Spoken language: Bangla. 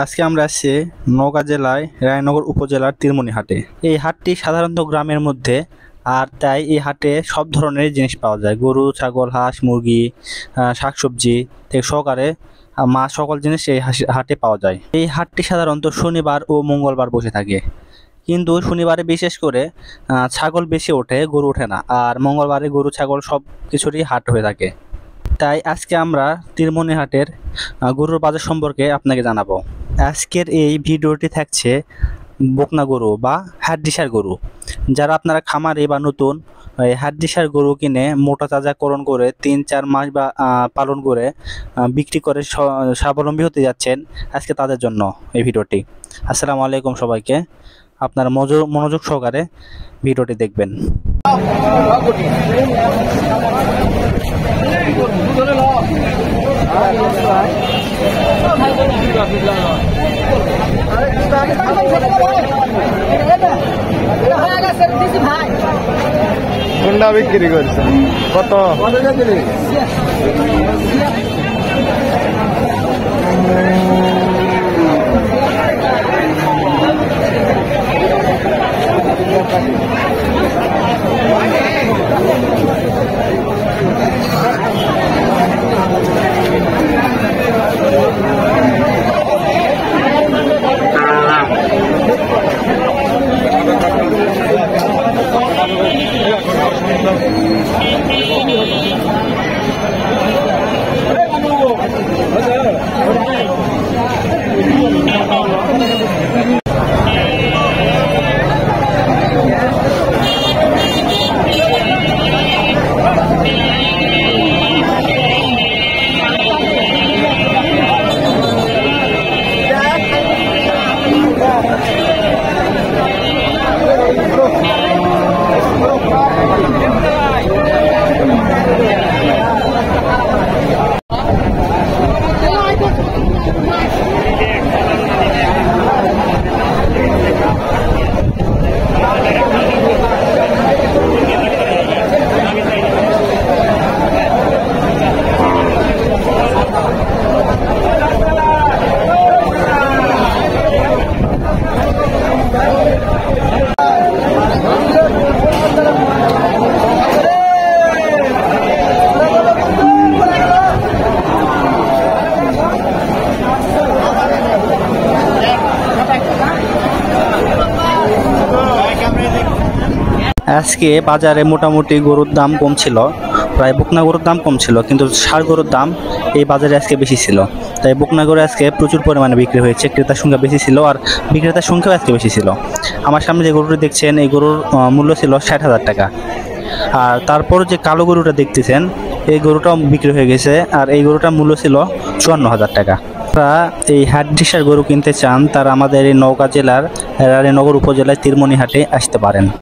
আজকে আমরা আসছি নওগাঁ জেলায় রায়নগর উপজেলার তিরমণিহাটে। এই হাটটি সাধারণত গ্রামের মধ্যে, আর তাই এই হাটে সব ধরনের জিনিস পাওয়া যায়। গরু, ছাগল, হাঁস, মুরগি, শাকসবজি থেকে সহকারে মাছ, সকল জিনিস এই হাটে পাওয়া যায়। এই হাটটি সাধারণত শনিবার ও মঙ্গলবার বসে থাকে, কিন্তু শনিবারে বিশেষ করে ছাগল বেশি ওঠে, গরু ওঠে না। আর মঙ্গলবারে গরু, ছাগল সব কিছুরই হাট হয়ে থাকে। তাই আজকে আমরা তিরমণিহাটের গরুর বাজার সম্পর্কে আপনাকে জানাবো। আজকের এই ভিডিওটি থাকছে বকনা গরু বা হাড্ডিসার গরু। যারা আপনারা খামারে বা নতুন হাড্ডিসার গরু কিনে মোটা তাজাকরণ করে 3-4 মাস বা পালন করে বিক্রি করে স্বাবলম্বী হতে যাচ্ছেন, আজকে তাদের জন্য এই ভিডিওটি। আসসালামু আলাইকুম সবাইকে, আপনারা মনোযোগ সহকারে ভিডিওটি দেখবেন। কোনটা বিক্রি করছে কত? আজকে বাজারে মোটামুটি গরুর দাম কম ছিল, প্রায় বকনা গরুর দাম কম ছিল, কিন্তু ষাঁড় গরুর দাম এই বাজারে আজকে বেশি ছিল। তাই বকনা গরু আজকে প্রচুর পরিমাণে বিক্রি হয়েছে, ক্রেতার সংখ্যা বেশি ছিল আর বিক্রেতার সংখ্যাও আজকে বেশি ছিল। আমার সামনে যে গরুটি দেখছেন, এই গরুর মূল্য ছিল 60,000 টাকা। আর তারপর যে কালো গরুটা দেখতেছেন, এই গরুটাও বিক্রি হয়ে গেছে, আর এই গরুটার মূল্য ছিল 54,000 টাকা। যারা এই হাড্ডিসার গরু কিনতে চান, তারা আমাদের এই নওগাঁ জেলার রায়নগর উপজেলায় তিরমণিহাটে আসতে পারেন।